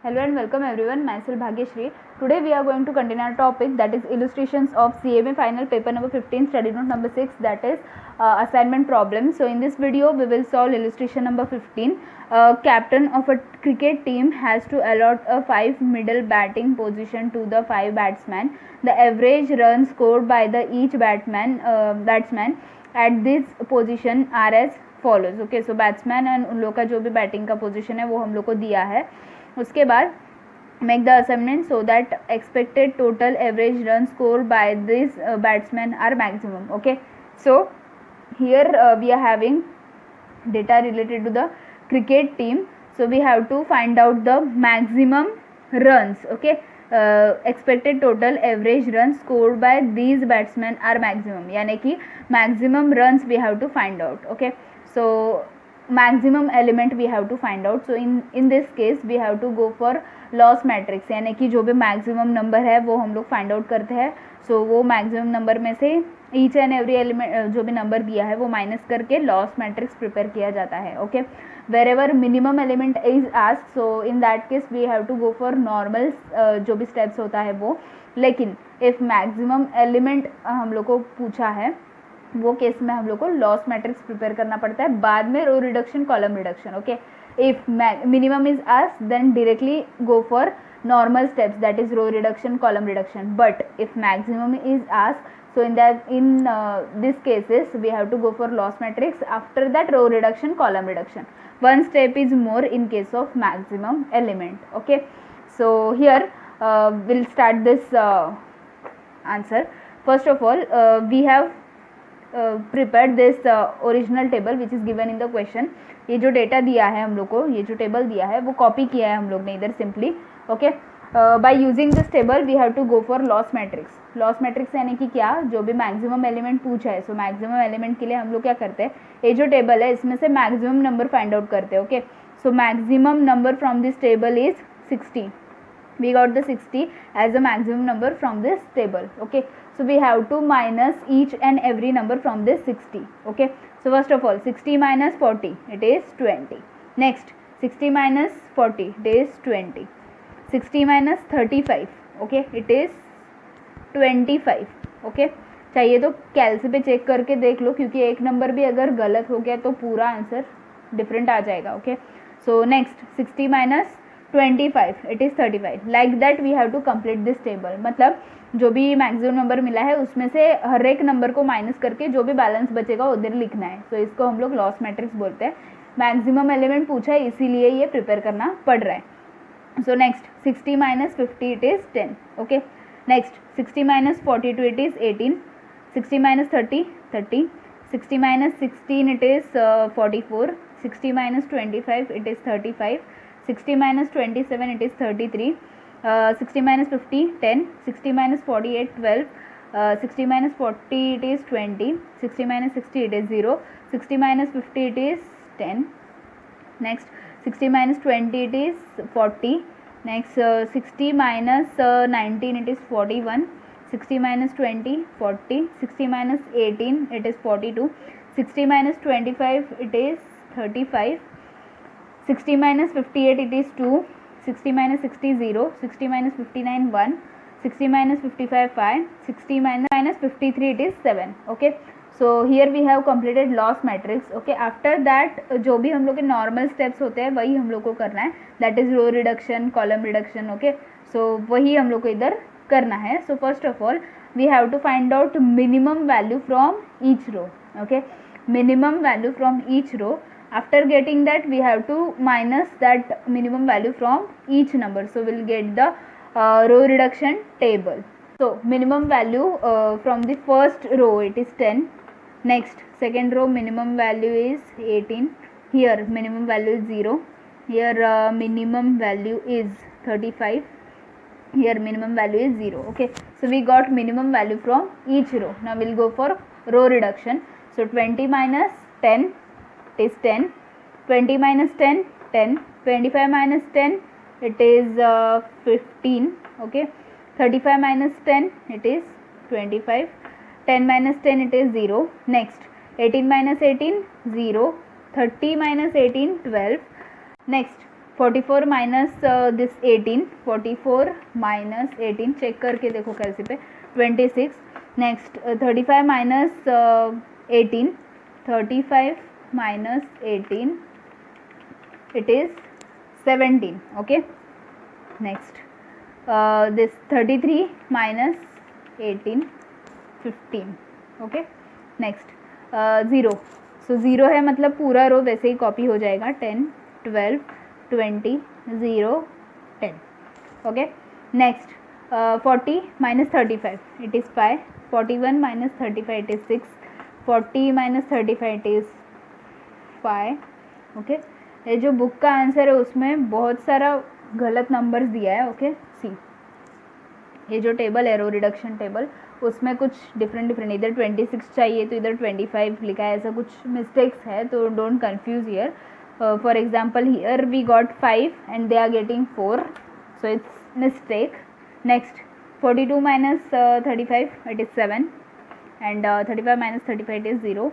Hello and welcome everyone. Myself Bhagyashree. Today we are going to continue our topic, that is illustrations of CMA final paper number 15 study note number 6, that is assignment problem. So in this video we will solve illustration number 15. Captain of a cricket team has to allot a 5 middle batting position to the 5 batsmen. The average runs scored by the each batsman at this position are as follows. Okay, so batsman and उन लोग का जो भी batting का position है वो हम लोग को दिया है. उसके बाद make the assignment so that expected total average run score by this batsman are maximum. Okay, so here we are having data related to the cricket team, so we have to find out the maximum runs. Okay, expected total average runs scored by these batsmen are maximum, यानी कि maximum runs we have to find out. Okay, so maximum element we have to find out. So in this case we have to go for loss matrix, यानी कि जो भी maximum number है वो हम लोग find out करते हैं. So वो maximum number में से each and every element जो भी number दिया है वो minus करके loss matrix prepare किया जाता है. Okay, wherever minimum element is asked, so in that case we have to go for normal जो भी steps होता है वो. लेकिन if maximum element हम लोग को पूछा है वो केस में हम लोग को लॉस मैट्रिक्स प्रिपेयर करना पड़ता है, बाद में row reduction column reduction. Okay, if minimum is asked then directly go for normal steps, that is row reduction, column reduction. But if maximum is asked, so in this cases we have to go for loss matrix, after that row reduction, column reduction. One step is more in case of maximum element. Okay, so here we'll start this answer. First of all we have prepared this original table which is given in the question. ये जो data दिया है हम लोग को, ये जो table दिया है वो कॉपी किया है हम लोग ने इधर simply. Okay, by using this table we have to go for loss matrix. Loss matrix यानी कि क्या, जो भी मैक्सिमम एलिमेंट पूछा है, सो मैक्सिमम एलिमेंट के लिए हम लोग क्या करते हैं, ये जो टेबल है इसमें से मैक्सिमम नंबर फाइंड आउट करते हैं. Okay, so maximum number from this table is 60. We got the 60 as a maximum number from this table. Okay, so we have to minus each and every number from this 60. Okay, so first of all 60 minus 40, it is 20. Next 60 minus 40, it is 20. 60 minus 35, okay, it is 25. Okay, चाहिए तो कैलसी पे check करके देख लो, क्योंकि एक number भी अगर गलत हो गया तो पूरा आंसर डिफरेंट आ जाएगा. Okay, so next 60 minus 25, it is 35. Like that we have to complete this table. मतलब जो भी मैक्सिमम नंबर मिला है उसमें से हर एक नंबर को माइनस करके जो भी बैलेंस बचेगा उधर लिखना है. सो इसको हम लोग लॉस मैट्रिक्स बोलते हैं. मैक्सिमम एलिमेंट पूछा है इसीलिए ये प्रिपेयर करना पड़ रहा है. सो next 60 minus 50, it is 10. Okay, next 60 minus 42, it is 18. 60 minus 30, 30. 60 minus 16, it is 44. 60 minus 25, it is 35. 60 minus 27, it is 33. 60 minus 50, 10. 60 minus 48, 12. 60 minus 40, it is 20. 60 minus 60, it is 0. 60 minus 50, it is 10. Next 60 minus 20, it is 40. Next 60 minus 19, it is 41. 60 minus 20, 40. 60 minus 18, it is 42. 60 minus 25, it is 35. 60 minus 58, it is 2. 60 minus 60, 0. 60 minus 59, 1. 60 minus 55, 5. 60 minus 53, it is 7. Okay, so here we have completed loss matrix. Okay, after that जो भी हम लोग के normal steps होते हैं वही हम लोग को करना है, that is row reduction, column reduction. Okay, so वही हम लोग को इधर करना है. So first of all we have to find out minimum value from each row. Okay, minimum value from each row. After getting that we have to minus that minimum value from each number, so we'll get the row reduction table. So minimum value from the first row, it is 10. Next second row minimum value is 18. Here minimum value is 0. Here minimum value is 35. Here minimum value is 0. Okay, so we got minimum value from each row. Now we'll go for row reduction. So 20 minus 10, it is 10. 20 minus 10, 10. 25 minus 10, it is 15. Okay, 35 minus 10, it is 25. 10 minus 10, it is 0. Next 18 minus 18, 0. 30 minus 18, 12. Next 44 minus this 18, 44 minus 18 check करके देखो कैसे पे 26. Next 35 minus 18, 35 minus 18 it is 17. Okay, next this 33 minus 18, 15. Okay, next 0. सो 0 है मतलब पूरा रो वैसे ही copy हो जाएगा 10, 12, 20, 0, 10. Okay, next 40 minus 35 it is 5, 41 minus 35 it is 6, 40 minus 35 it is 5. Okay, ये जो बुक का आंसर है उसमें बहुत सारा गलत नंबर्स दिया है. ओके, सी ये जो टेबल है रो रिडक्शन टेबल उसमें कुछ डिफरेंट इधर 26 चाहिए तो इधर 25 लिखा है, ऐसा कुछ मिस्टेक्स है तो don't confuse here. For example here we got 5 and they are getting 4, so it's mistake. Next 42 minus 35 it is 7 and 35 minus 35 it is 0.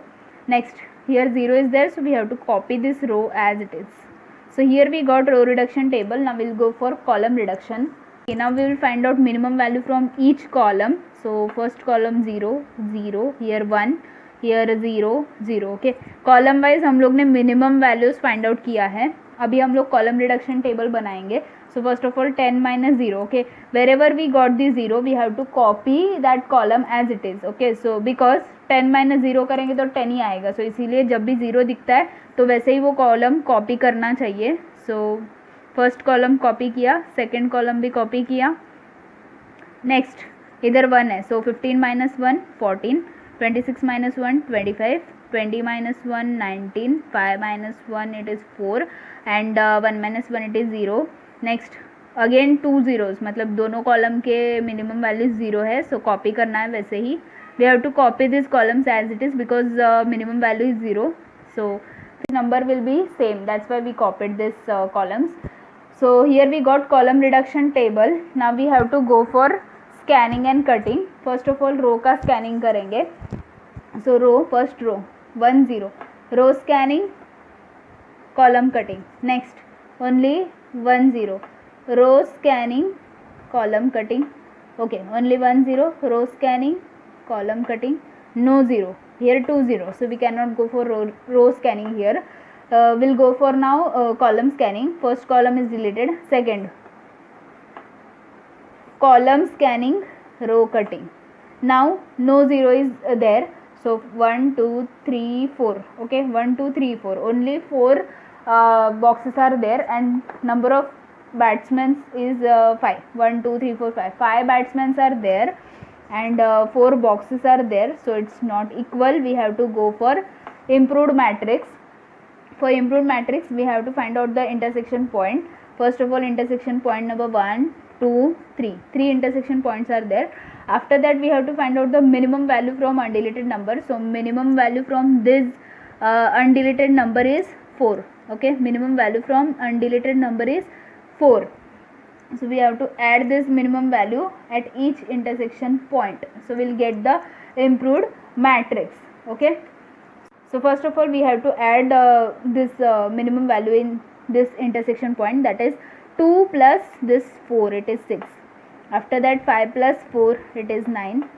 Next here 0 is there, so we have to copy this row as it is. So here we got row reduction table. Now we'll go for column reduction. Okay, now we will find out minimum value from each column. So first column 0, 0, here 1, here 0, 0. Okay, column wise हम लोग ने minimum values find out किया है. अभी हम लोग column reduction table बनाएंगे. So first of all 10 minus 0. Okay, wherever we got the 0 we have to copy that column as it is. Okay, so because 10 minus 0 करेंगे तो 10 ही आएगा, so इसीलिए जब भी 0 दिखता है तो वैसे ही वो कॉलम कॉपी करना चाहिए. सो फर्स्ट कॉलम कॉपी किया, सेकेंड कॉलम भी कॉपी किया. नेक्स्ट इधर 1 है, सो 15 minus 1 14, 26 minus 1 25, 20 minus 1 19, 5 minus 1 it is 4 and 1 minus 1 it is 0. Next again 2 zeros, मतलब दोनों कॉलम के मिनिमम वैल्यूज 0 है, सो कॉपी करना है वैसे ही. We have to copy this columns as it is because minimum value is 0, so number will be same, that's why we copied this columns. So here we got column reduction table. Now we have to go for scanning and cutting. First of all row का scanning करेंगे. So row, first row 1 0, row scanning, column cutting. Next only 1 0, row scanning, column cutting. Okay, only 1 0, row scanning, column cutting, no 0. Here 2 0, so we cannot go for row scanning here. We'll go for now column scanning. First column is deleted. Second column scanning, row cutting. Now no 0 is there, so 1 2 3 4. Okay, 1 2 3 4, only 4 boxes are there and number of batsmen is 5. 1 2 3 4 5, 5 batsmen are there and 4 boxes are there, so it's not equal. We have to go for improved matrix. For improved matrix we have to find out the intersection point. First of all intersection point number 1 2 3, 3 intersection points are there. After that we have to find out the minimum value from undeleted number. So minimum value from this undeleted number is 4. Okay, minimum value from undeleted number is 4, so we have to add this minimum value at each intersection point, so we'll get the improved matrix. Okay, so first of all we have to add this minimum value in this intersection point, that is 2 plus this 4 it is 6. After that 5 plus 4 it is 9,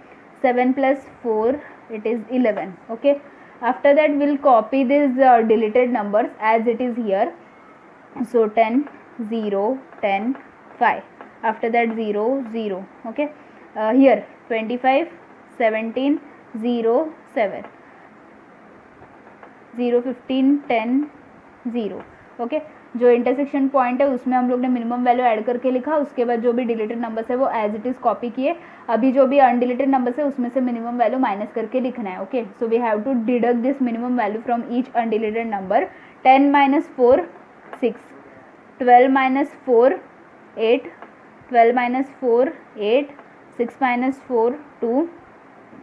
7 plus 4 it is 11. Okay, after that we'll copy these deleted numbers as it is here. So 10 0 10 5, after that 0 0. Okay, here 25 17 0 7, 0 15 10 0. Okay, जो intersection point है उसमें हम लोग ने minimum value add करके लिखा, उसके बाद जो भी डिलीटेड नंबर्स है वो एज इट इज़ कॉपी किए. अभी जो भी अनडिलीटेड नंबर्स है उसमें से मिनिमम वैल्यू माइनस करके लिखना है. Okay, so we have to deduct this minimum value from each undeleted number. 10 minus 4 6, 12 minus 4 8, 12 minus 4 8, 6 minus 4 2,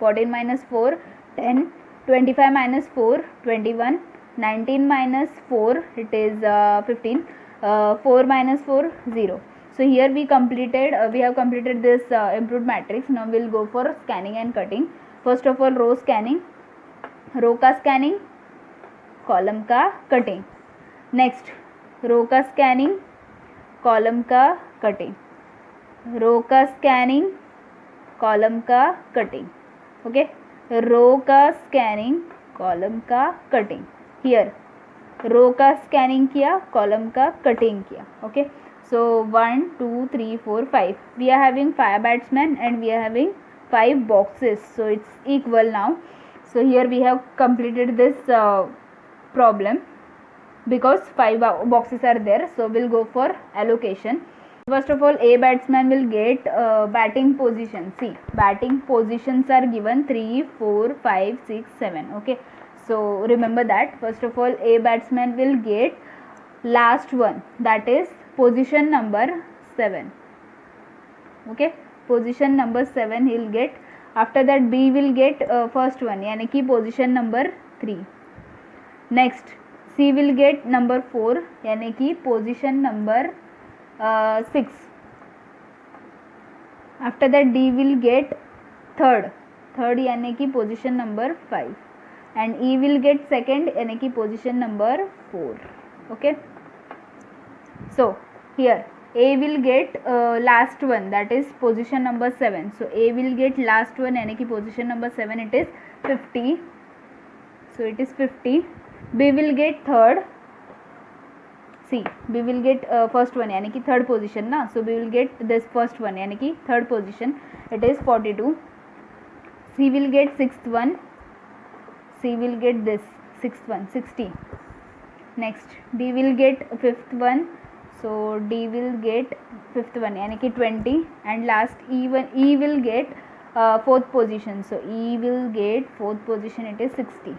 14 minus 4 10, 25 minus 4 21, 19 minus 4 it is 15, 4 minus 4 0. So here we have completed this improved matrix. Now we'll go for scanning and cutting. First of all row scanning, row का scanning, column का cutting. Next row का scanning, column का cutting, रो का scanning, column का cutting, okay, रो का scanning, column का cutting, here रो का scanning किया, कॉलम का कटिंग किया, okay. So 1 2 3 4 5, we are having 5 batsmen and we are having 5 boxes, so it's equal now. So here we have completed this problem because 5 boxes are there, so we'll go for allocation. First of all, a batsman will get batting position. See, batting positions are given 3 4 5 6 7, okay. So remember that. First of all, a batsman will get last one, that is position number 7, okay, position number 7 he will get. After that B will get first one, यानी कि position number 3. Next C will get number 4, यानी कि position number 6. After that D will get third यानी कि position number 5, and E will get second यानी कि position number 4, okay. So here A will get last one, that is position number 7. So A will get last one यानी कि position number 7, it is 50. So it is 50. B will get third. See, B will get first one यानी कि third position ना. So B will get this first one यानी कि third position, it is 42. C will get sixth one. C will get this sixth one, 60. Next D will get fifth one. So D will get fifth one यानी कि 20, and last E will get fourth position. So E will get fourth position, it is 60,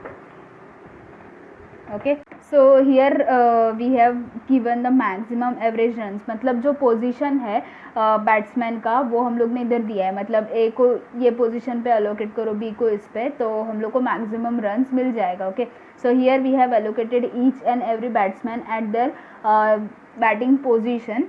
okay. So here we have given the maximum average runs, मतलब जो position है batsman का वो हम लोग ने इधर दिया है, मतलब ए को ये पोजीशन पे अलोकेट करो, बी को इस पे, तो हम लोग को मैक्सिमम रन्स मिल जाएगा, okay. So here we have allocated each and every batsman at their batting position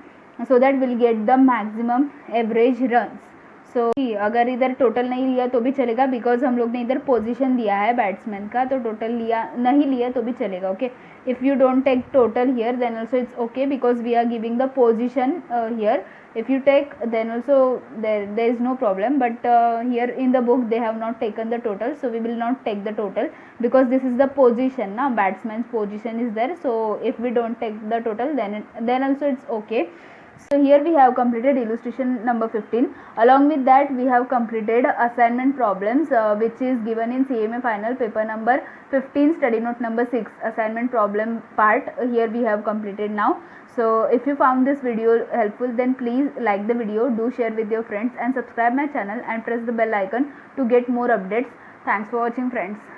so that we'll get the maximum average runs. So अगर इधर टोटल नहीं लिया तो भी चलेगा, बिकॉज हम लोग ने इधर पोजीशन दिया है बैट्समैन का, तो टोटल लिया नहीं लिया तो भी चलेगा, okay. If you don't take total here then also it's okay, because we are giving the position here. If you take then also there is no problem, but here in the book they have not taken the total, so we will not take the total because this is the position na, batsman's position is there. So if we don't take the total then also it's okay. So here we have completed illustration number 15. Along with that we have completed assignment problems which is given in CMA final paper number 15 study note number 6 assignment problem part. Here we have completed now. So if you found this video helpful, then please like the video, do share with your friends and subscribe my channel and press the bell icon to get more updates. Thanks for watching, friends.